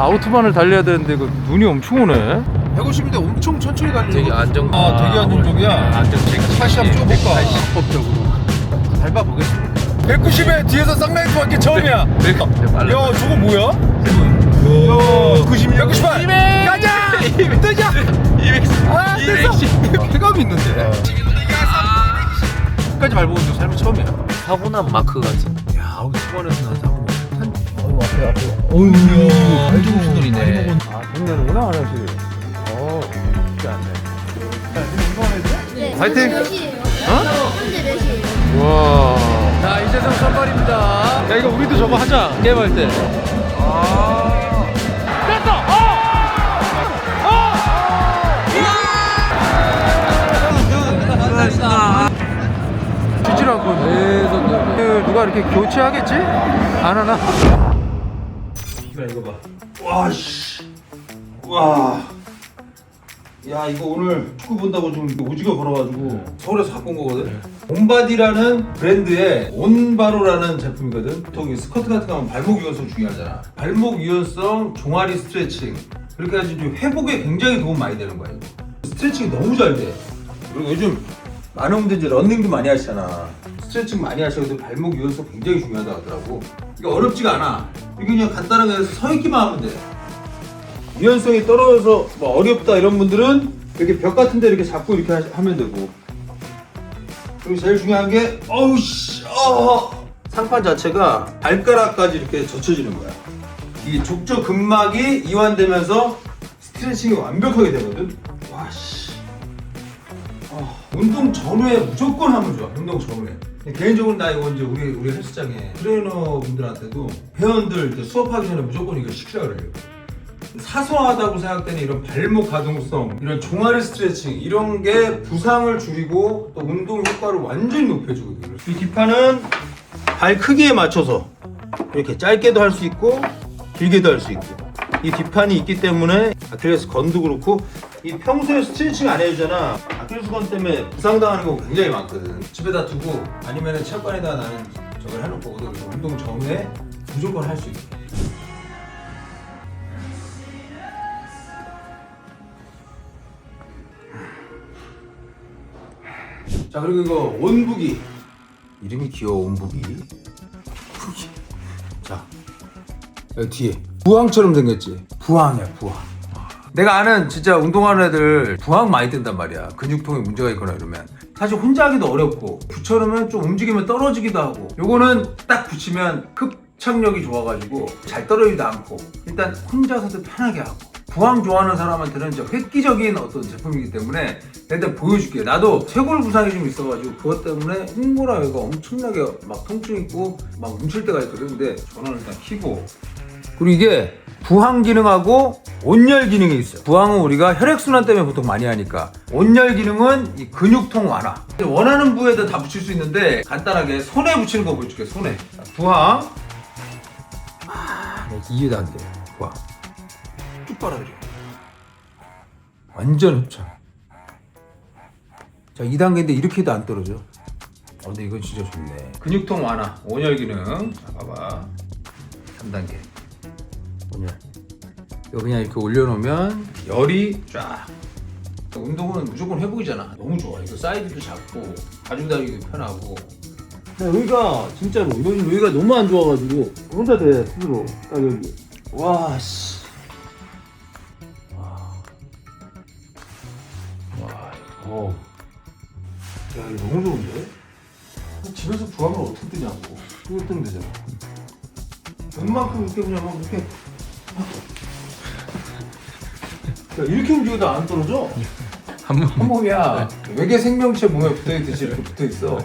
아우토반을 달려야 되는데 그 눈이 엄청 오네. 150인데 엄청 천천히 달리는 되게 거. 안정. 되게 안정적이야. 안정적. 다시 한번 쪼볼까? 합법적으로. 밟아보겠습니다. 190에 뒤에서 쌍라이트 받기 처음이야. 야 저거 뭐야? 야 90, 198 가자! 뜨자! 200. 아 됐어! 쾌감이 있는데 끝까지 밟아본 적 삶이 처음이야. 타고난 마크 같은. 야 수원에서 난 사고 앞에. 어휴 알죠 무슨들이네. 아, 동네는구나, 하나씩. 쉽지 않네. 네, 화이팅! 현재 4시에요. 현재 4시에요. 와. 자, 이재성 선발입니다. 야, 이거 우리도 저거 하자. 게임할 때. 주질 않고 계속 누가 이렇게 교체하겠지? 안 하나? 이거 봐. 와 씨. 와. 야 이거 오늘 축구 본다고 좀 오지게 걸어가지고 서울에서 갖고 온 거거든. 온바디라는 브랜드의 온바로라는 제품이거든. 보통 이 스커트 같은 거 하면 발목 유연성 중요하잖아. 발목 유연성, 종아리 스트레칭 그렇게 해서 좀 회복에 굉장히 도움 많이 되는 거야. 이거. 스트레칭이 너무 잘 돼. 그리고 요즘 많은 분들 이제 런닝도 많이 하시잖아. 스트레칭 많이 하셔도 발목 유연성 굉장히 중요하다고 하더라고. 이게 어렵지가 않아. 이게 그냥 간단하게 해서 서 있기만 하면 돼. 유연성이 떨어져서 뭐 어렵다 이런 분들은 이렇게 벽 같은 데 이렇게 잡고 이렇게 하면 되고. 그리고 제일 중요한 게 상판 자체가 발가락까지 이렇게 젖혀지는 거야. 이 족저 근막이 이완되면서 스트레칭이 완벽하게 되거든. 와 씨. 운동 전후에 무조건 하면 좋아. 운동 전후에. 개인적으로 나 이거 이제 우리 헬스장에 트레이너 분들한테도 회원들 이제 수업하기 전에 무조건 이거 시키라 그래요. 사소하다고 생각되는 이런 발목 가동성, 이런 종아리 스트레칭 이런 게 부상을 줄이고 또 운동 효과를 완전히 높여주거든요. 이 뒷판은 발 크기에 맞춰서 이렇게 짧게도 할 수 있고 길게도 할 수 있고 이 뒷판이 있기 때문에 아킬레스 건도 그렇고 이 평소에 스트레칭 안 해주잖아. 아킬레스 건 때문에 부상당하는 거 굉장히 많거든. 집에다 두고 아니면 체육관에다 나는 저걸 해놓고 오거든. 그래서 운동 전후에 무조건 할 수 있어. 자 그리고 이거 온부기 이름이 귀여워. 온부기 자 여기 뒤에 부항처럼 생겼지. 부항이야 부항. 내가 아는 진짜 운동하는 애들 부항 많이 뜬단 말이야. 근육통에 문제가 있거나 이러면 사실 혼자 하기도 어렵고 붙여놓으면 좀 움직이면 떨어지기도 하고 요거는 딱 붙이면 흡착력이 좋아가지고 잘 떨어지지도 않고 일단 혼자서도 편하게 하고 부항 좋아하는 사람한테는 진짜 획기적인 어떤 제품이기 때문에 일단 보여줄게. 나도 쇄골 부상이 좀 있어가지고 그것 때문에 흉모랑 여기가 엄청나게 막 통증 있고 막 뭉칠 때가 있거든. 근데 전원을 일단 켜고 그리고 이게 부항 기능하고 온열 기능이 있어요. 부항은 우리가 혈액순환 때문에 보통 많이 하니까 온열 기능은 이 근육통 완화. 원하는 부위에다 다 붙일 수 있는데 간단하게 손에 붙이는 거 보여줄게. 손에 자, 부항 2단계 부항 쭉 빨아들여. 완전 흡착. 자 2단계인데 이렇게 해도 안 떨어져. 근데 이건 진짜 좋네. 근육통 완화 온열 기능. 자 봐봐 3단계 온열. 이거 그냥 이렇게 올려놓으면 열이 쫙. 운동은 무조건 회복이잖아. 너무 좋아. 이거 사이즈도 작고 가지고 다니기도 편하고. 여기가 진짜로 요즘 여기가 너무 안 좋아가지고 혼자 돼 스스로. 딱 여기. 와 씨. 야 이거 너무 좋은데? 집에서 부항을 어떻게 뜨냐고. 이거 뜨면 되잖아. 웬만큼 이렇게 그냥 막 이렇게 야, 이렇게 움직여도 안 떨어져? 한 몸이야. 외계 생명체 몸에 붙어있듯이 이렇게 붙어있어.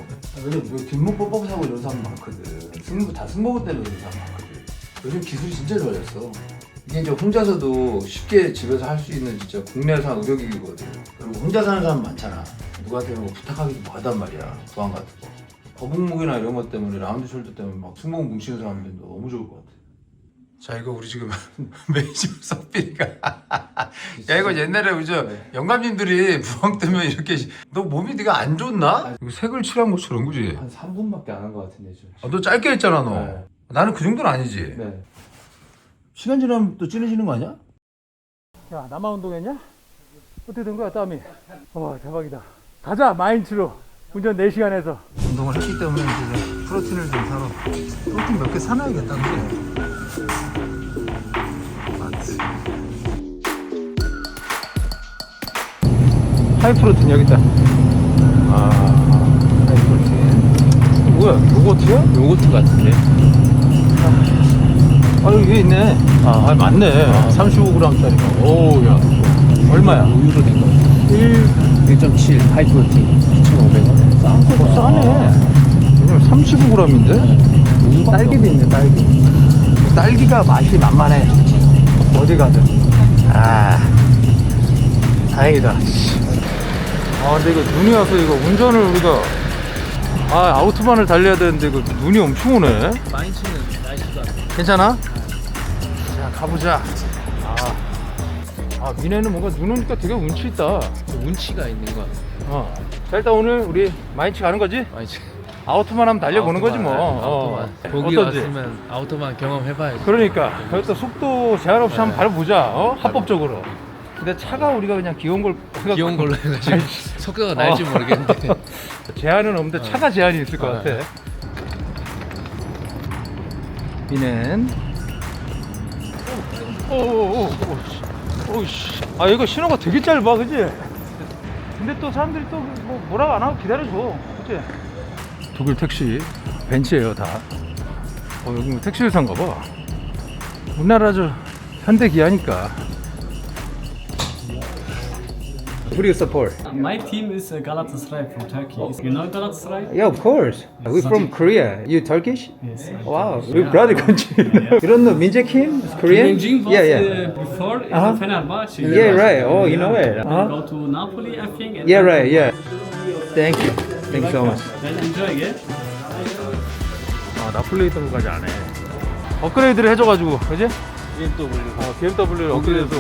요즘 뒷목 뻑뻑하고 이런 사람 많거든. 다 승모근 때문에 이런 사람 많거든. 요즘 기술이 진짜 좋아졌어. 이게 이제 혼자서도 쉽게 집에서 할 수 있는 진짜 국내산 의료기기거든. 그리고 혼자 사는 사람 많잖아. 누구한테 뭐 부탁하기도 뭐하단 말이야. 부항 같은 거. 거북목이나 이런 것 때문에 라운드 숄더 때문에 막 승모근 뭉치는 사람들도 너무 좋을 것 같아. 자 이거 우리 지금 메이지업 석빈이가 야 이거 옛날에 우리 저 영감님들이 부항 때문에 이렇게 너 몸이 네가 안 좋나? 이거 색을 칠한 것처럼 그지? 한 3분밖에 안 한 것 같은데 지금. 너 짧게 했잖아 너. 네. 나는 그 정도는 아니지. 네. 시간 지나면 또 진해지는 거 아니야? 야, 나만 운동했냐? 어떻게 된 거야, 땀이? 와, 대박이다. 가자, 마인츠로. 운전 4시간 해서. 운동을 했기 때문에 이제 프로틴을 좀 사러 프로틴 몇 개 사놔야겠다. 그지? 맞지. 하이 프로틴 여기 있다. 아, 하이 프로틴. 뭐야? 요거트야? 요거트 같은데. 아 여기 위에 있네. 아 맞네. 35g짜리가. 오, 야. 얼마야? 우유로 된 거. 1.7 하이프로틴 2,500원. 싸네. 왜냐면 35g인데? 딸기도 있네, 딸기. 딸기가 맛이 만만해. 어디 가든. 아, 다행이다. 아, 근데 이거 눈이 와서 이거 운전을 우리가. 아, 아우트반을 달려야 되는데 이거 눈이 엄청 오네. 마인츠는 날씨가 괜찮아? 자, 가보자. 아, 미네는 뭔가 눈 오니까 되게 운치 있다. 운치가 있는 거 같아. 자, 일단 오늘 우리 마인츠 가는 거지? 마인츠. 아우트만 하면 달려보는 거지 뭐. 아우토만. 보기 어떤지. 왔으면 아우토만 경험해봐야지. 그러니까 여기 또 속도 제한 없이 한번 밟아보자. 합법적으로. 근데 차가 우리가 그냥 귀여운 걸 귀여운 걸로 해가지고 속도가 날지 모르겠는데. 제한은 없는데 차가 제한이 있을 것 같아. 미넨. 오씨. 아, 이거 신호가 되게 짧아, 그지? 근데 또 사람들이 또 뭐라고 안 하고 기다려줘, 그지? 독일 택시 벤츠예요 다. 여기 뭐 택시 회사인가 봐. 우리나라 저 현대 기아니까. Who do you support? My team is Galatasaray from Turkey. You know Galatasaray? Yeah, of course. We're from Korea. You Turkish? Yes. Wow, we're brother country. You don't know Minje Kim? It's Korean? Jin was Yeah. before in Uh-huh. Fenerbahce. Yeah, right. Oh, you know it. Go to Napoli, I think. and Yeah, then right. Yeah. Thank you. Thank you so much. Then enjoy it. 아, 나폴리 있던 것까지 안 해. 업그레이드를 해줘가지고, 그지? BMW 업그레이드.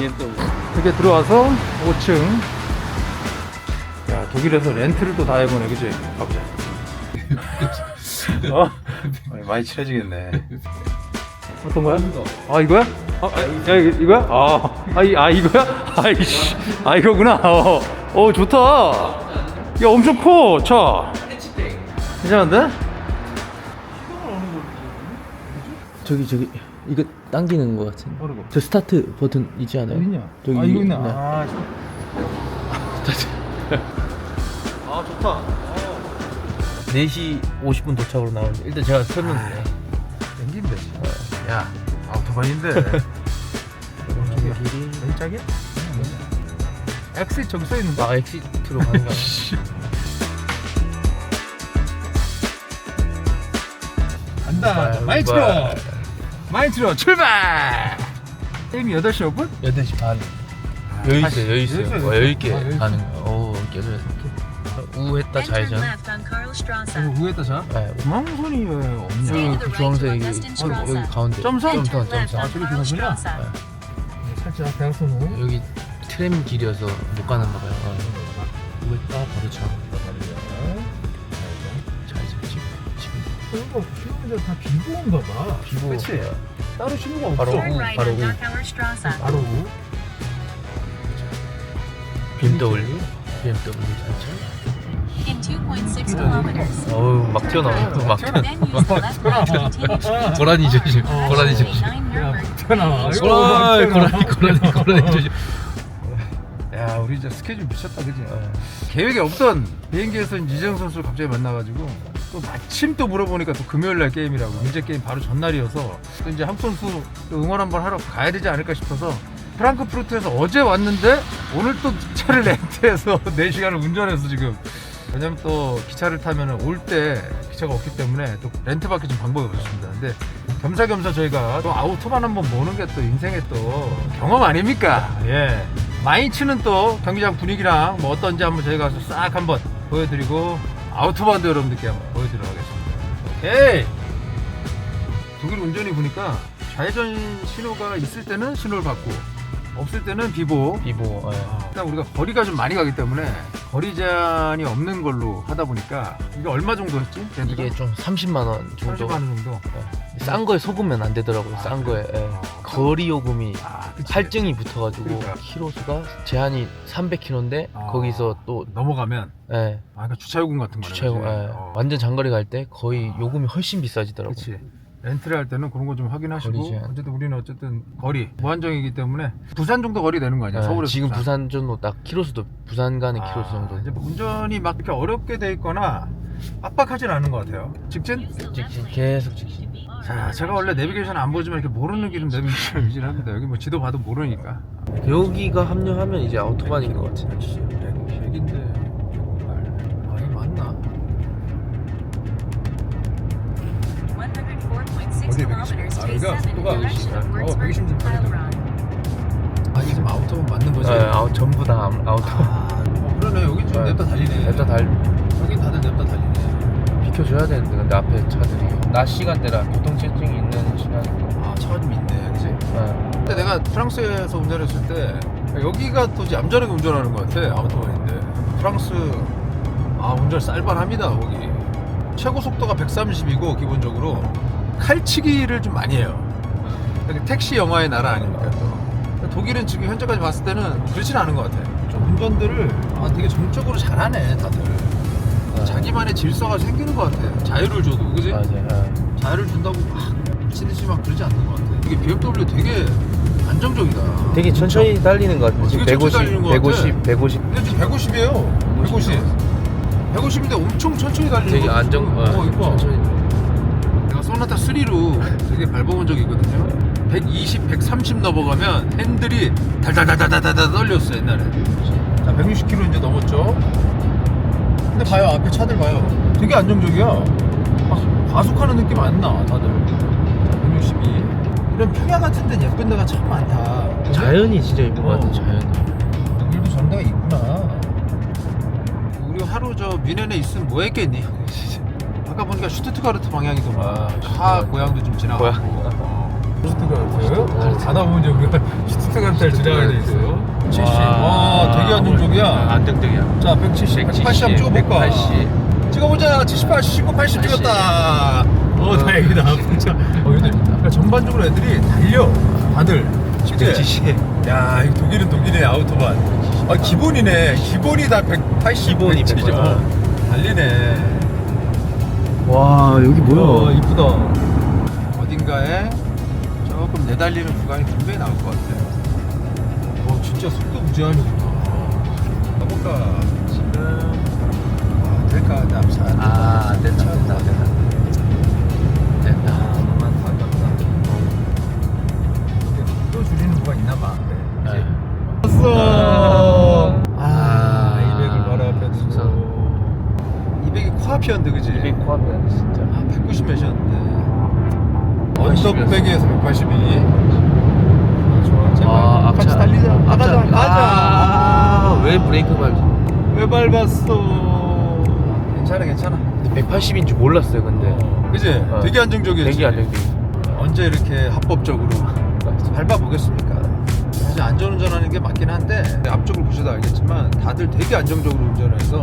이렇게 들어와서 5층. 야, 독일에서 렌트를 또 다 해보네, 그지? 가보자. 많이 친해지겠네. 어떤 거야? 아, 이거야? 야, 이거야? 이거야? 아이씨. 아, 이거구나. 좋다. 야, 엄청 커, 차. 괜찮은데? 저기 이거 당기는 거 같은데. 모르고. 저 스타트 버튼 있지 않아요? 어딨냐? 저기 이거 있네. 네. 아, 좋다. 4시 50분 도착으로 나오는데 일단 제가 켰는데 땡긴데. 야, 아우토반인데. 길이 너희 짝이야? 엑시 저기 써있는데. 엑시트로 가는 거 간다. 마인츠로. 마인츠로 출발. 게임이 8시 오픈? 8시 반 여유 있어요. 여유 있어요. 여유 있게 여유 있어요. 가는 거. 깨져서 우했다 좌회전. 우회다 자? 네. 중앙선이 왜 없냐? 그 주황색 여기 가운데 점선? 점선 저기 중앙선이야? 살짝 대학선으로. 여기 트램 길이어서 못 가는가 봐요. 우했다 바로 좌회전 지금 이거 신호가 다 비보인가 봐. 비보. 그치? 따로 신호가 없어. 바로 우 바로 우. BMW 자체. In 2.6 kilometers. 어우 막 튀어나와요. 막 Then use the left lane to continue to 고라니 조심. 고라니 조심. 9 Nuremberg. 튀어나와. 고라니 조심. 야, 우리 진짜 스케줄 미쳤다, 그지? 계획에 없던 비행기에서 이재영 선수를 갑자기 만나가지고 또 마침 또 물어보니까 또 금요일날 게임이라고. 민재 게임 바로 전날이어서 또 이제 한국 선수 또 응원 한번 하러 가야 되지 않을까 싶어서 프랑크푸르트에서 어제 왔는데 오늘 또 차를 렌트해서 4시간을 운전해서 지금. 왜냐면 또 기차를 타면 올 때 기차가 없기 때문에 또 렌트밖에 좀 방법이 없었습니다. 근데 겸사겸사 저희가 또 아우토만 한번 보는 게 또 인생의 또 경험 아닙니까? 예. 마인츠는 또 경기장 분위기랑 뭐 어떤지 한번 저희가 싹 한번 보여드리고 아우토반도 여러분들께 한번 보여드리도록 하겠습니다. 오케이. 독일 운전이 보니까 좌회전 신호가 있을 때는 신호를 받고 없을 때는 비보. 비보. 일단 우리가 거리가 좀 많이 가기 때문에 거리 제한이 없는 걸로 하다 보니까 이게 얼마 정도 했지? 이게 좀 30만 원 정도. 30만 원 정도. 싼 거에 속으면 안 되더라고요. 싼 거에. 예. 거리 요금이 그치. 할증이 붙어가지고 그러니까. 키로수가 제한이 300km인데 거기서 또 넘어가면 예, 그러니까 주차 요금 같은 거네. 주차 요금 그치? 완전 장거리 갈 때 거의 요금이 훨씬 비싸지더라고요. 그렇지. 렌트를 할 때는 그런 거 좀 확인하시고 거리 제한. 어쨌든 우리는 어쨌든 거리 무한정이기 때문에 부산 정도 거리 되는 거 아니야? 예, 서울에서 지금 부산 정도 딱 키로수도 부산 가는 키로수 정도. 이제 운전이 막 이렇게 어렵게 돼 있거나 빡빡하진 않은 것 같아요. 직진? 직진 계속 직진. 자, 제가 원래 내비게이션 안 보지만 이렇게 모르는 길은 내비게이션 유지를 합니다. 여기 뭐 지도 봐도 모르니까. 여기가 합류하면 이제 아우토반인 것 같아. 100인데 아 이게 맞나? 104.6 kilometers to 7 in the direction of Würzburg, Heilbronn. 아 이게 지금 아우토반 맞는 거지? 전부 다 아우토반. 그러네. 여기 좀 냅다 달리네. 냅다 여긴 다들 냅다 달리네. 비켜줘야 되는데 근데 앞에 차들이 낮 시간대라 교통체증이 있는 시간이고. 아 차가 좀 있네, 그지? 근데 내가 프랑스에서 운전했을 때 여기가 더 얌전하게 운전하는 것 같아. 아우토반인데 프랑스 운전 쌀발합니다. 거기 최고 속도가 130이고 기본적으로 칼치기를 좀 많이 해요. 택시 영화의 나라 아닙니까 또. 독일은 지금 현재까지 봤을 때는 그렇진 않은 것 같아. 좀 운전들을 되게 정적으로 잘하네 다들. 자기만의 질서가 생기는 것 같아. 자유를 줘도, 그지? 맞아요. 자유를 준다고 막 미친듯이 막 그러지 않는 것 같아. 이게 BMW 되게 안정적이다. 되게 천천히 달리는 것 같아요. 지금 되게 천천히 150, 달리는 것 같아. 150. 근데 지금 150이에요. 150인데 엄청 천천히 달리는 되게 거. 안정. 이거. 천천히. 내가 소나타 3로 되게 밟아본 적이 있거든요. 120, 130 넘어가면 핸들이 달달달달달달 떨렸어 옛날에. 자, 160km 이제 넘었죠. 근데 봐요, 앞에 차들 봐요. 되게 안정적이야. 막 과속하는 느낌 안 나, 다들. 자, 162. 이런 평야 같은 데는 예쁜 데가 참 많다. 그지? 자연이 진짜 예쁜 것 같아. 자연이. 여기도 저런 데가 있구나. 우리 하루 저 뮌헨에 있으면 뭐 했겠니? 아까 보니까 슈투트가르트 방향이더만. 차 고향도 좀 지나가고. 슈투트가르트? 가다 보면 이제 우리가 슈투트가르트를 지나가게 돼 있어요. 70. 와, 되게 안정적이야. 안정적이야. 자, 170. 180 한번 찍어볼까? 180. 찍어보자. 78, 79, 80 찍었다. 다행이다. 근데 그러니까 전반적으로 애들이 달려. 다들. 그치? 야, 이거 독일은 독일의 아우토반. 기본이네. 기본이 다 180. 기본이 180. 달리네. 와 여기 이쁘다. 어딘가에 조금 내달리는 구간이 분명히 나올 것 같아. 진짜 속도 무제한이구나. 가볼까? 지금 될까? 남산. 안 된다. 또 줄이는 구간 있나봐. 네. 왔어. 200을 200을 바로 앞에 두고. 200이 코앞이었는데, 그지? 200 코앞이야 진짜. 190 몇이었는데. 언덕배기에서 182. 좋아. 제발 같이 달리자. 가자. 왜 브레이크 밟지? 왜 밟았어? 괜찮아. 근데 180인 줄 몰랐어요 근데. 그지? 되게 안정적이었지. 되게 안정적이. 언제 이렇게 합법적으로 밟아보겠습니까? 사실 안전운전하는 게 맞긴 한데 앞쪽을 보셔도 알겠지만 다들 되게 안정적으로 운전을 해서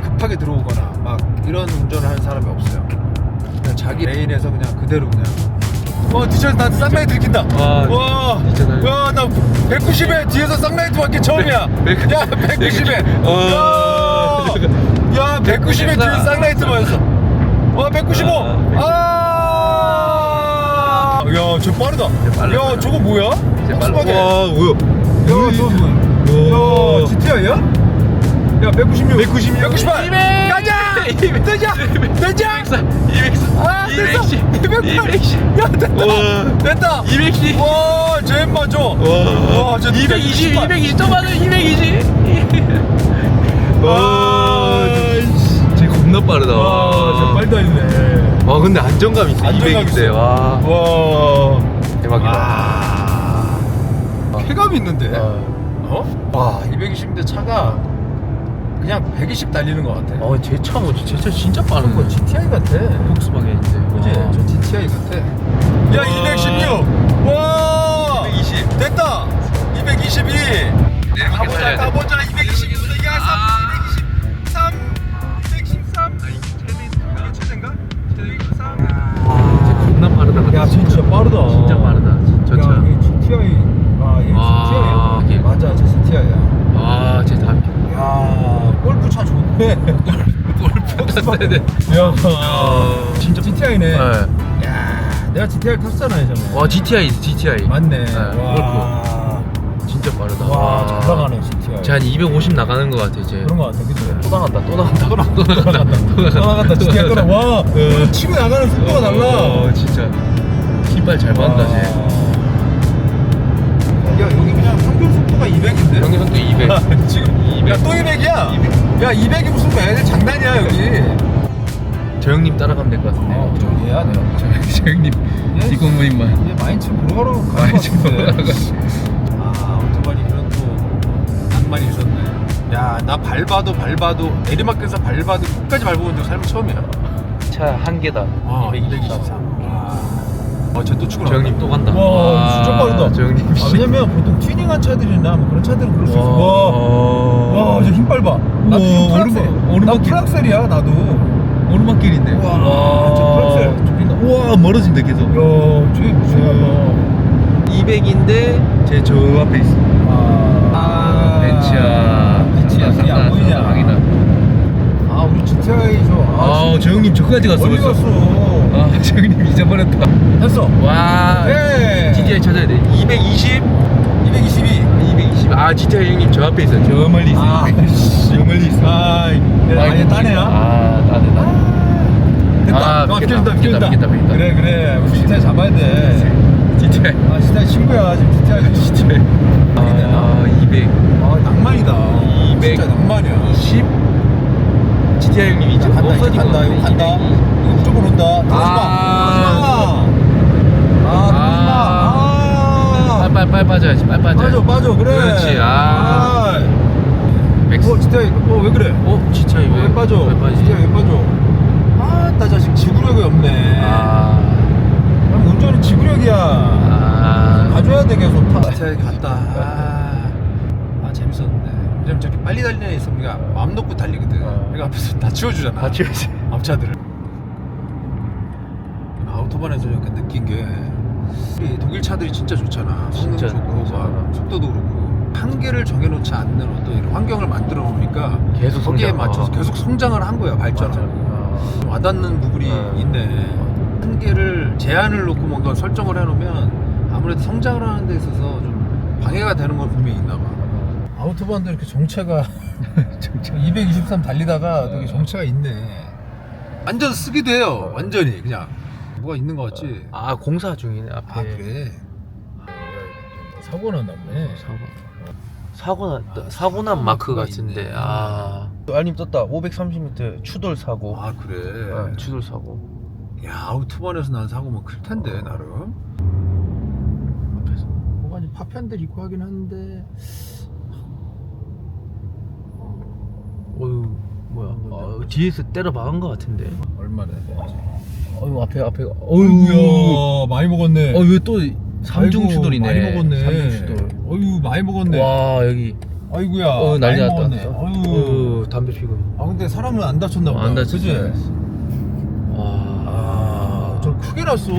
급하게 들어오거나 막 이런 운전을 하는 사람이 없어요. 그냥 자기 레인에서 그냥 그대로 그냥 뒤에서 나한테 쌍라이트 들킨다. 와, 나 190에 뒤에서 쌍라이트 받기 처음이야. 야, 190에. 야, 190에 뒤에서 쌍라이트 받았어. 와, 195. 야, 저 빠르다. 야, 저거 뭐야? 폭스바겐. 와, 뭐야? 야, 저 뭐야? 야, GTI야? 야, 196. 198. 200. 가자! 200. 뜨자! 210. 야, 됐다. 210. 와, 쟤 맞아. 와, 쟤 220 또 맞아. 220. 와, 쟤 겁나 빠르다. 쟤 빨리 다니네. 와 근데 안정감 있어. 안정감 200인데. 있어. 와. 대박이다. 쾌감이 있는데. 와, 220인데 차가 그냥 120 달리는 것 같아. 제 차 뭐지? 제 차 진짜 빠른 거. GTI 같아. 폭스바겐인데. 그지? 저 GTI 같아. 야, 216. 와, 220. 됐다. 222. 가보자. 222. 야, 진짜 빠르다. 진짜 빠르다. 저 차. 야, 이게 GTI. 아, 이게 아, GTI야? 이게- 맞아, 저 GTI야. 아, 제 다음 야, 골프차 좋네. 골프 네. 야, 진짜 GTI네. 네. 야, 내가 GTI 탔잖아 예전에. 와, GTI. 맞네. 네, 와, 진짜 빠르다. 와, 잘 나가네 GTI. 제한 250 나가는 것 같아 이제. 그런 거 같아, 그치? 또 나간다. 또 나간다. GTI 또 나가. 와, 치고 나가는 속도가 달라. 진짜 신발 잘 받는다 쟤. 야, 여기 그냥 평균 속도가 200인데? 평균 속도 200. 지금 200. 야, 또 200이야? 야, 200이 무슨 애들 장난이야, 여기. 저 형님 따라가면 될 것 같은데. 저 얘야, 내가. 저 형님 뒷공무님만. 얘 마인츠 보러 가러 가는 거 마인츠 같은데. 보러 가러 아, 오토바이 이런 또 낭만이 있었네. 야, 나 밟아도 내리막길에서 밟아도 끝까지 밟아본 적 삶은 처음이야. 차 한 개다. 223. 쟤 또 치고 저 형님 또 간다. 와, 진짜 빠르다. 저 형님. 아, 왜냐면 보통 튜닝한 차들이나 뭐 그런 차들은 그럴 수 있어. 와, 저 힘빨 봐. 나도 오르막- 나 프락셀이야, 나도. 오르막길인데. 와, 저 프락셀 쫓긴다. 우와, 멀어진다 계속. 야, 쟤 무슨 200인데 제 저 앞에 있어. 벤치야. 이게 안 보이냐? 방이다. 아, 우리 GTI 저 형님 저까지 갔어. 어디 벌써. 갔어? 저 형님 잊어버렸다. 됐어. 와. 네. GTI 찾아야 돼. 220. 222. 220. 아, GTI 형님 저 앞에 있어. 저 멀리 있어. 아, 저 멀리 있어. 아얘 따네야. 따네. 됐다. 비켰다. 그래. 우리 GTI 잡아야 돼. GTI. 아, GTI 친구야. 지금 GTI. GTI. 200. 아, 낭만이다. 200. 진짜 낭만이야. 20. GTI 형님 이제 간다, 이제 없어지고 간다. 이거 간다. 이거 무조건 온다. 빨리 빠져야지. 빨리 빠져. 빠져. 그래. 그렇지. GTI. 왜 그래? GTI 왜 빠져? 왜 빠지지? GTI 왜 빠져? 나 자식 지구력이 없네. 그럼 운전은 지구력이야. 가져야 돼 계속. GTI 갔다. 재밌었는데. 왜냐면 저렇게 빨리 달리는 애 있으면 우리가 마음 놓고 달리거든. 내가 앞에서 다 치워주잖아. 다 치워야지. 앞차들을. 아우토반에서 약간 느낀 게 이 독일 차들이 진짜 좋잖아. 성능 진짜 좋고 막 속도도 그렇고 한계를 정해놓지 않는 어떤 이런 환경을 만들어 놓으니까 계속 거기에 성장. 맞춰서 계속 성장을 한 거야. 발전하고. 좀 와닿는 부분이 있네. 한계를 제한을 놓고 뭔가 설정을 해놓으면 아무래도 성장을 하는 데 있어서 좀 방해가 되는 건 분명히 있나 봐. 아우토반도 이렇게 정체가 223 달리다가 되게 정체가 있네. 완전 쓰기도 해요. 완전히 그냥 뭐가 있는 것 같지. 공사 중이네 앞에. 그래. 사고는 났네. 사고 난 마크 마크가 같은데. 있네. 알림 떴다. 530m 추돌 사고. 그래. 추돌 사고. 야, 아우토반에서 난 사고면 클 텐데 나름. 앞에서 뭐가 이제 파편들 있고 하긴 하는데. 어휴, 뭐야? 뒤에서 때려 박은 것 같은데. 얼마나 돼? 어휴, 앞에. 어휴, 많이 먹었네. 왜 또 삼중 아이고, 추돌이네. 많이 먹었네. 삼중 추돌. 어휴, 많이 먹었네. 와, 여기. 아이고야. 난리 많이 났다. 먹었네. 어휴. 담배 피고. 근데 사람은 안 다쳤나 보다. 안 다쳤어. 그지? 와. 저 크게 났어.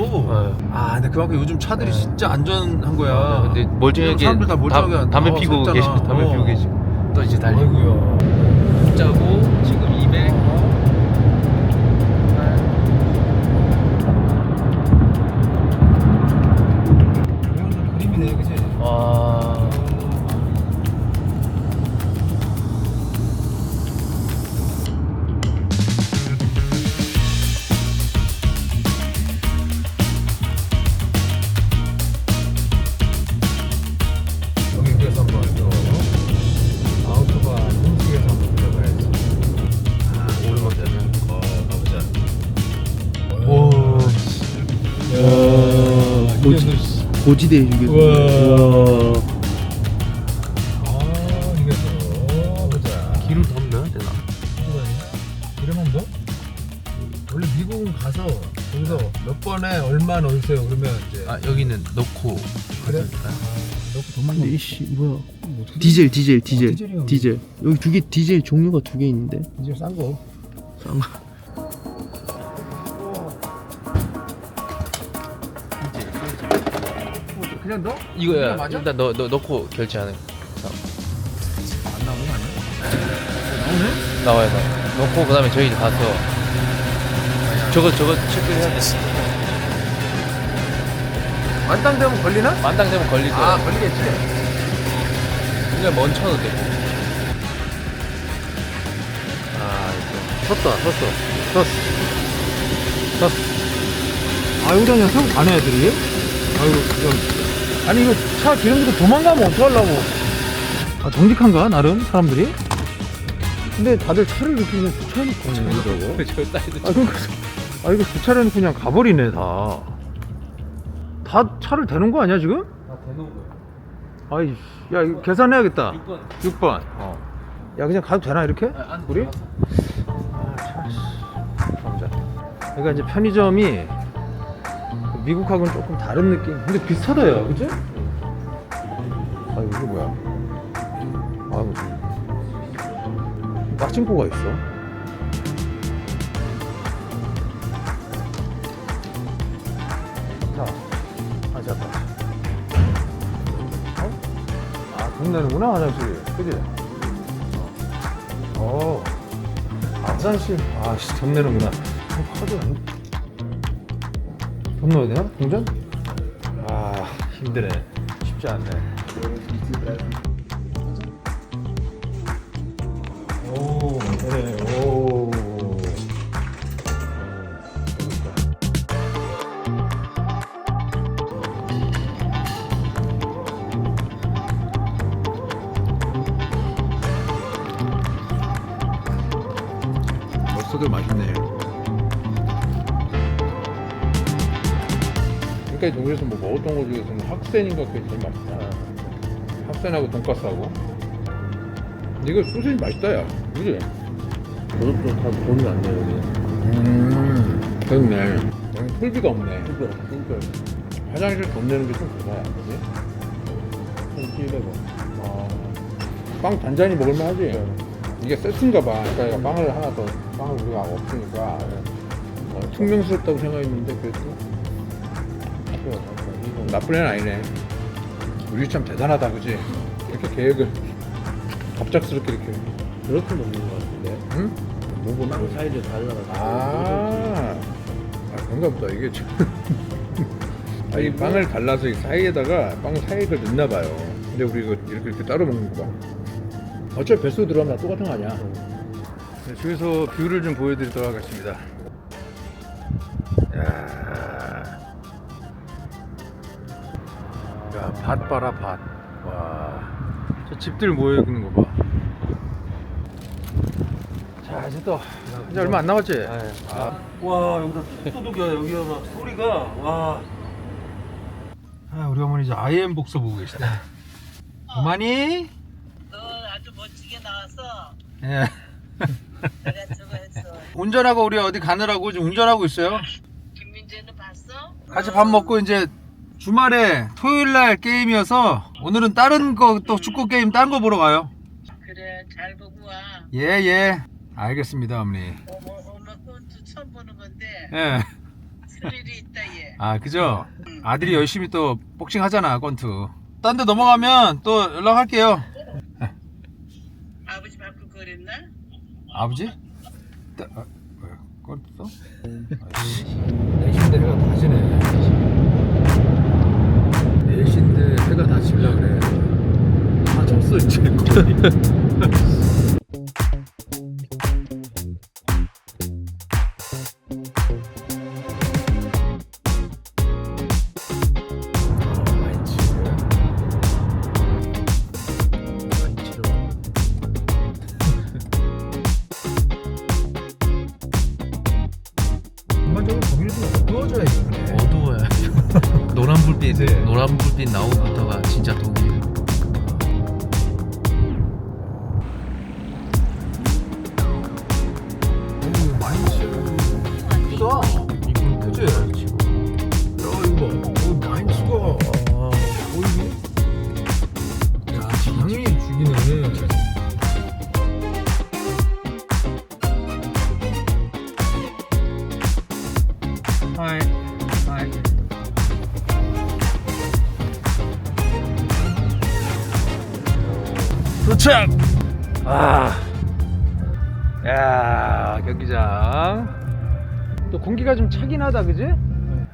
근데 그만큼 요즘 차들이 진짜 안전한 거야. 근데 멀쩡하게 사람들 다 멀쩡하게 담배 피고 섰잖아. 계시고 담배 피고 계시고 또 이제 달리고 아이고야. 짜고 지금 200. 이건 그림이네, 그지? 와. 여기 그래서 한번 아우토반 홈스에서 한번 들어가야지. 오르막이야. 가보자. 오. 고지대 이게. 우와. 이게 보자. 기름 더 넣어야 되나? 이러면 뭐? 원래 미국은 가서 거기서 몇 번에 얼마 넣으세요 그러면 이제 여기는 넣고. 그래? 넣고 돈만 넣어. 이씨 뭐야? 디젤. 디젤이야. 디젤. 여기 두 개 디젤 종류가 두 개 있는데. 이제 싼 거. 그냥 넣어? 이거야. 맞아? 일단 너 넣고 결제하는. 안 나오는 거 아니야? 나와요. 넣고 그다음에 저희 가서 저거 체크해야 돼. 만땅되면 걸리나? 만땅되면 걸릴 거야. 아 걸리겠지. 그냥 멈춰도 되고. 아, 이거. 섰어. 아, 여기다 그냥 세우고 가네, 애들이? 아이고, 아니, 이거 차 기름 붓고 도망가면 어떡하려고. 아, 정직한가, 나름, 사람들이? 근데 다들 차를 이렇게 그냥 주차해놓고 가는 저 사이드. 아, 그러니까, 아, 이거 주차해놓고 그냥 가버리네, 다. 다 차를 대는 거 아니야, 지금? 다 대놓은 거야. 아이, 야, 이거 계산해야겠다. 6번. 6번. 야, 그냥 가도 되나, 이렇게? 안 우리? 그러니까 이제 편의점이 미국하고는 조금 다른 느낌. 근데 비슷하다, 야, 그치? 아, 이게 뭐야? 아이고, 빠친코가 있어. 자, 잡아. 어? 아, 돈 내는구나, 화장실이. 그지? 화장실. 아, 씨, 돈 내는구나. 카드 안. 돈 넣어야 되나? 동전? 아, 힘드네. 쉽지 않네. 오, 그래, 오. 머스도 맛있네. 지금까지 독일에서 뭐 먹었던 거 중에서 뭐 학센인가 그게 제일 맛있다. 학센하고 돈가스하고. 근데 이거 소시지 맛있다, 야. 그지? 저것도 다 돈이 안 내요, 여기. 그렇네. 여기 톨비가 없네. 그러니까. 화장실 돈 내는 게 좀 그거야, 그지? 1,700원. 빵 단짠이 먹을만 하지? 이게 세트인가 봐. 그러니까 빵을 하나 더, 빵을 우리가 없으니까. 퉁명스럽다고 생각했는데, 그래도. 나쁜 애는 아니네. 우리 참 대단하다, 그지? 이렇게 계획을 갑작스럽게 이렇게. 그렇게 먹는 거 같은데. 응? 뭐고 빵 사이즈 달라가지고. 그런가 보다. 이게 참. 이 빵을 갈라서 이 사이에다가 빵 사이에 걸 넣나 봐요. 근데 우리 이거 이렇게 따로 먹는 거 봐. 어차피 뱃속 들어가면 다 똑같은 거 아니야? 네, 저기서 뷰를 좀 보여드리도록 하겠습니다. 야, 밭 봐라, 밭. 와. 저 집들 모여 있는 거 봐. 자, 이제 또, 이제 얼마 안 남았지? 와, 여기다 뚝뚝이야, 여기가 막 소리가, 와. 우리 어머니 이제 IM 복서 보고 계시네. 어머니? 너 아주 멋지게 나왔어. 예. 내가 저거 했어. 운전하고 우리 어디 가느라고 지금 운전하고 있어요. 김민재는 봤어? 같이 밥 먹고 이제 주말에 토요일날 게임이어서 오늘은 다른 거 또 축구 게임 딴 거 보러 가요. 그래, 잘 보고 와. 예. 알겠습니다, 어머니. 엄마 콘트 처음 보는 건데 예. 스릴이 있다 얘. 아, 그죠? 아들이 열심히 또 복싱 하잖아, 권투. 딴 데 넘어가면 또 연락할게요. 아버지 바꿀 거랬나? 아버지? 왜? 권투? 내신데 해가 다 지네. 내신데 해가 다 질라 그래. 다 졌어, 이제. 전반적으로 거기도 어두워져야 이쁘네. 어두워요. 노란 불빛 나오부터가 진짜 독이에요. 이쁘다. 그치? 야, 이거 봐. 마인츠가. 이게? 야, 장이 죽이네. 하이. 도착. 야, 경기장. 또 공기가 좀 차긴 하다, 그지?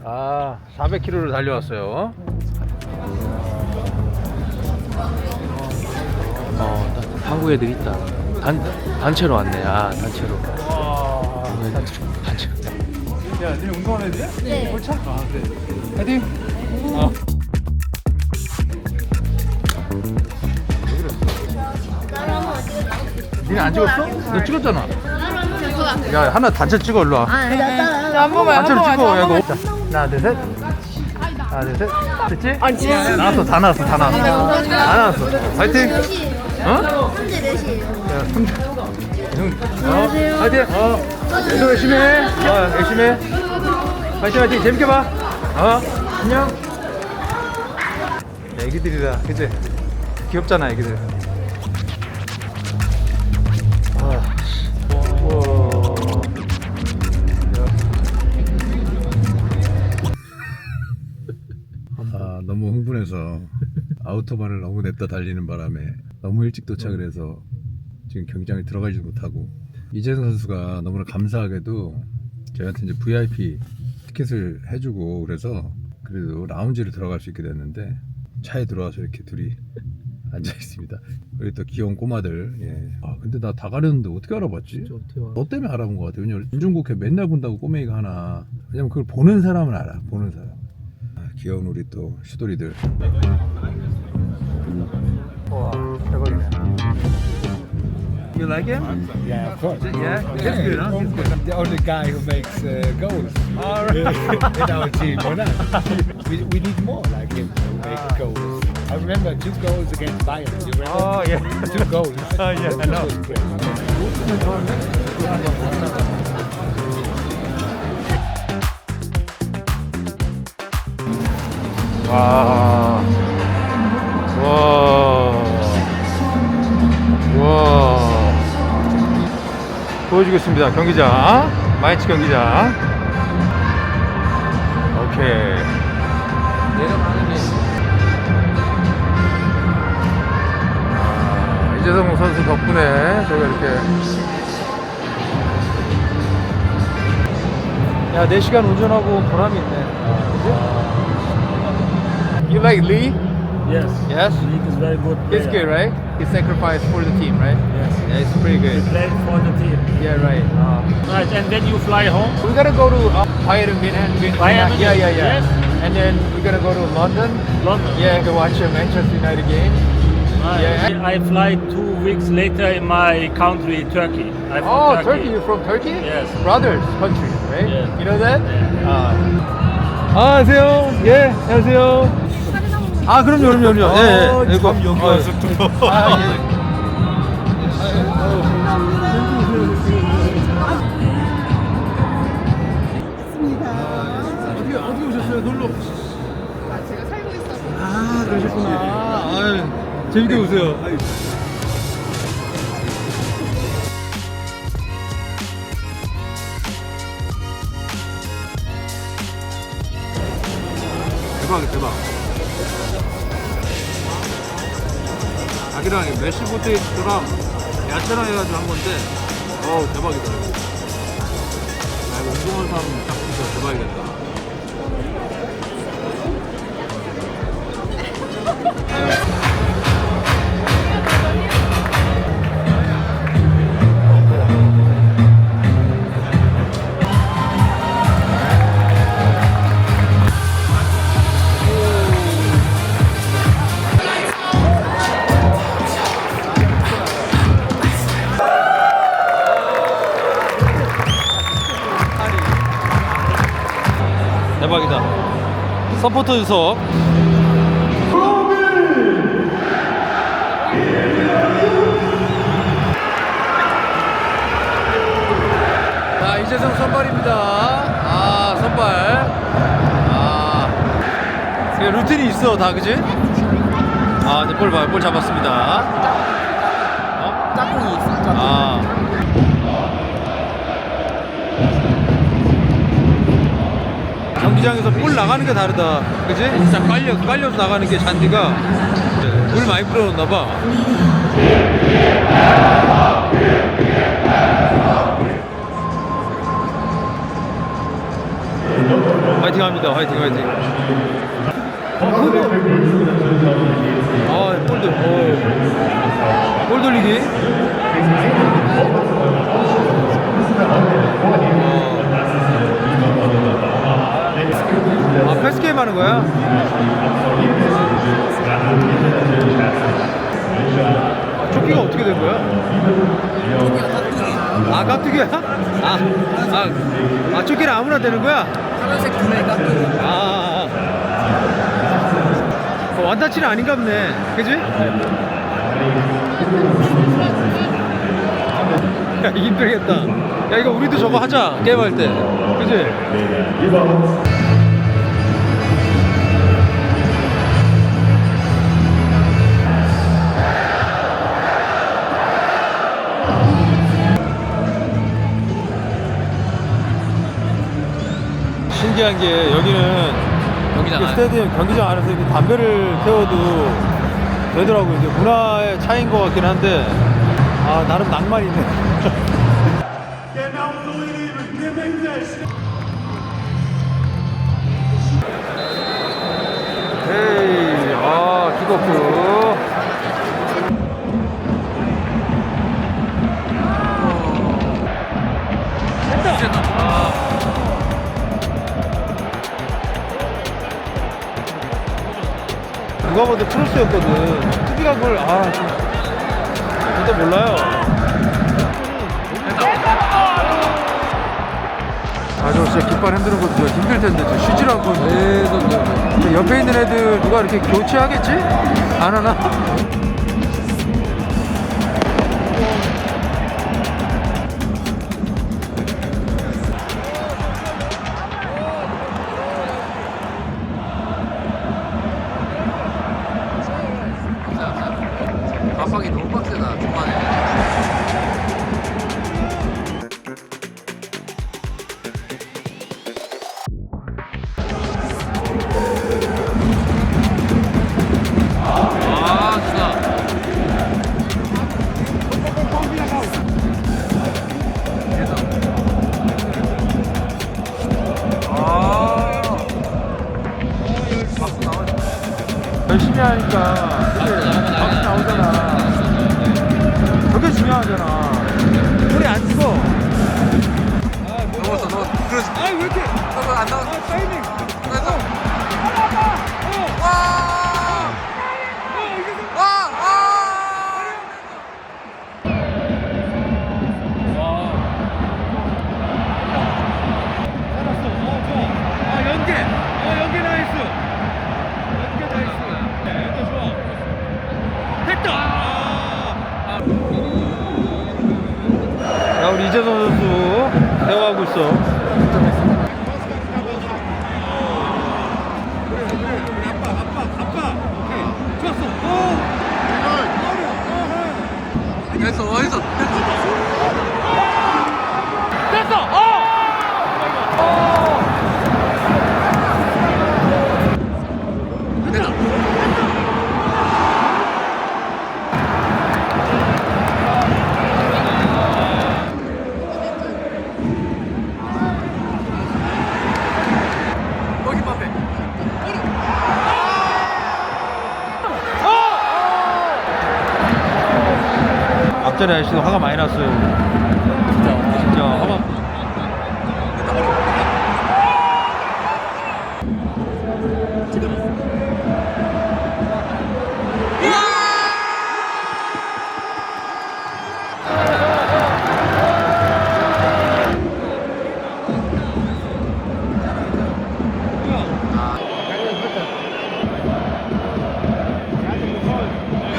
400km를 달려왔어요. 한국 애들 있다. 단체로 왔네. 단체로. 단체로. 야, 니네 운동하는 애들이야? 네. 골차? 그래. 파이팅! 니네 안 찍었어? 너 찍었잖아. 야, 하나 단체 찍어, 일로 와. 한 번만. 단체로 찍어, 야, 이거. 자, 하나, 둘, 셋. 하나, 둘, 셋. 됐지? 나왔어, 다 나왔어. 다 나왔어. 파이팅! 어? 현재 4시에요. 야, 파이팅! 운동 열심히 해. 열심히 해. 파이팅! 재밌게 봐. 안녕. 애기들이다, 그치? 귀엽잖아, 애기들. 너무 흥분해서 아우토바를 너무 냅다 달리는 바람에 너무 일찍 도착을 해서 지금 경기장에 들어가지 못하고, 이재성 선수가 너무나 감사하게도 저희한테 이제 VIP 티켓을 해주고 그래서 그래도 라운지를 들어갈 수 있게 됐는데, 차에 들어와서 이렇게 둘이 앉아 있습니다. 그리고 또 귀여운 꼬마들. 예. 근데 나 다 가렸는데 어떻게 알아봤지? 너 때문에 알아본 것 같아. 왜냐면 인중국회 맨날 본다고 꼬맹이가 하나. 왜냐면 그걸 보는 사람은 알아. 보는 사람. 귀여운 우리 또 슈돌이들. 와, 대박이네. You like him? Yeah, of course. Yeah, he's good, huh? He's good. I'm the only guy who makes goals All right. in our team. Or not. We need more like him to make goals. I remember 2 goals against Bayern. You remember? Oh, yeah. 2 goals. Yeah, I know. That was great. 와. 보여주겠습니다. 경기장. 마인츠 경기장. 오케이. 이재성 선수 덕분에 저희가 이렇게. 야, 4시간 운전하고 보람이 있네. You like Lee? Yes. Yes? League is very good. He's good, right? He sacrificed for the team, right? Yes. Yeah, it's pretty good. Played for the team. Yeah, right. Right, and then you fly home. We're gonna go to Bayern Munich. Bayern Munich, Yeah. yes. And then we're gonna go to London. London. Yeah, to watch a Manchester United game. Right. Yeah. I fly 2 weeks later in my country, Turkey. I'm from Oh, Turkey. You're from Turkey? Yes. Brothers country, right? Yeah. You know that? 안녕하세요. 예, 안녕하세요. 그럼요. 예. 이거 여기 와서 또. 어떻게 오셨어요? 놀러? 제가 살고 있어서. 그러셨구나. 재밌게 보세요. 대박. 닭이랑 메쉬 포테이토랑 야채랑 해가지고 한 건데, 대박이다. 이거 운동하는 사람 딱 진짜 대박이겠다. 대박이다. 서포터 주석. 자, 이재성 선발입니다. 선발. 루틴이 있어, 다, 그지? 이제 볼 봐요. 볼 잡았습니다. 짝꿍이 있어. 짝꿍. 경기장에서 볼 나가는 게 다르다, 그지? 진짜 깔려서 나가는 게 잔디가 물 많이 뿌려놓나봐. 화이팅 합니다. 화이팅 화이팅. 볼 돌리기. 패스 게임 하는 거야? 조끼가 어떻게 된 거야? 깍두기야? 조끼는 아무나 되는 거야? 파란색 두뇌 깍두기. 완타치는 아닌가 보네. 그지? 야, 이거 힘들겠다. 야, 이거 우리도 저거 하자. 게임할 때. 그지? 신기한 게 여기는 경기장 스타디움 경기장 안에서 이렇게 담배를 태워도 되더라고요. 이제 문화의 차이인 것 같긴 한데 나름 낭만이 있네. 헤이, 킥오프. 누가 봐도 크로스였거든. 수비가 그걸 진짜 몰라요. 저 진짜 깃발 흔드는 것도 힘들 텐데 저 쉬질 않고 계속 옆에 있는 애들 누가 이렇게 교체하겠지? 안 하나? 압박이 너무 빡세다. 중간에. 열심히 하니까 박수 나오잖아. 저게 중요하잖아. 소리 안 치고. 넘었어. 그렇지. 왜 이렇게? 안 나왔어. 타이밍. 그래서. 연계 나이스. 좋아. 됐다. 야, 우리 이재선 선수 대화하고 있어. 어디서? 앞전에 아저씨도 화가 많이 났어요. 진짜 화가.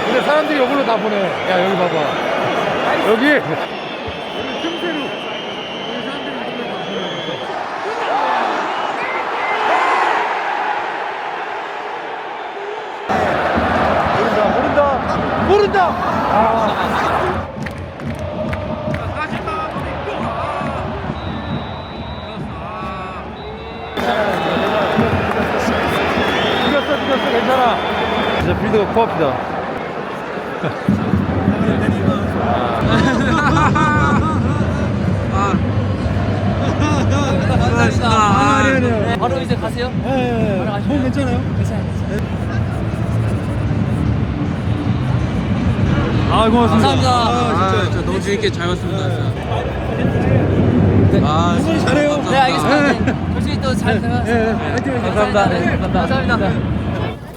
근데 사람들이 이걸로 다 보내. 야, 여기 봐봐. 여기 틈새로 여기 사람들이 이걸로 다 보내. 모른다. 이겼어, 괜찮아. 진짜 필드가 코앞이다. 감사합니다. 바로 이제 가세요? 네. 바로 가시면 괜찮아요? 괜찮아요. 아, 고맙습니다. 감사합니다. 진짜 너무 재밌게 잘 봤습니다. 잘해요. 네, 알겠습니다. 네. 조심히 또 잘 들어가세요. 감사합니다. 네, 감사합니다.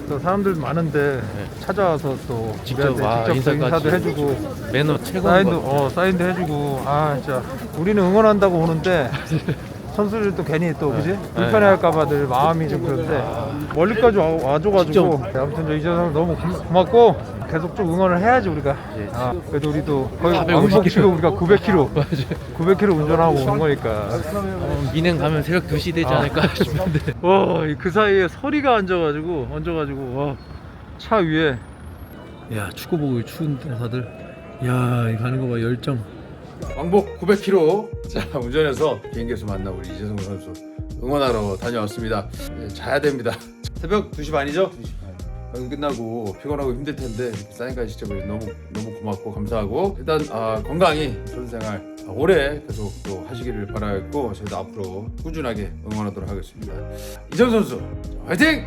또 사람들 많은데 찾아와서 또 직접 우리한테 인사까지. 인사도 해주고 매너 최고. 사인도 해주고 진짜 우리는 응원한다고 오는데 선수들도 괜히 또 그지 불편해할까봐 늘 마음이 좀 그런데 멀리까지 와줘가지고 아무튼 저 이재성 너무 고맙고 계속 좀 응원을 해야지 우리가. 그래도 우리도 거의 왕복치고 우리가 900km 운전하고 온 거니까. 민행 가면 새벽 2시 되지 않을까 싶은데. 그 사이에 서리가 얹어가지고 차 위에. 야, 축구 보고 추운데 다들. 야, 이 가는 거 봐, 열정. 왕복 900km 자 운전해서 비행기에서 만나 우리 이재성 선수 응원하러 다녀왔습니다. 자야 됩니다. 새벽 2시 반이죠? 2시 반. 경기 끝나고 피곤하고 힘들 텐데 이렇게 사인까지 직접 해서 너무 고맙고 감사하고 일단 건강히 선수생활 오래 계속 또 하시기를 바라겠고 저희도 앞으로 꾸준하게 응원하도록 하겠습니다. 이재성 선수 화이팅!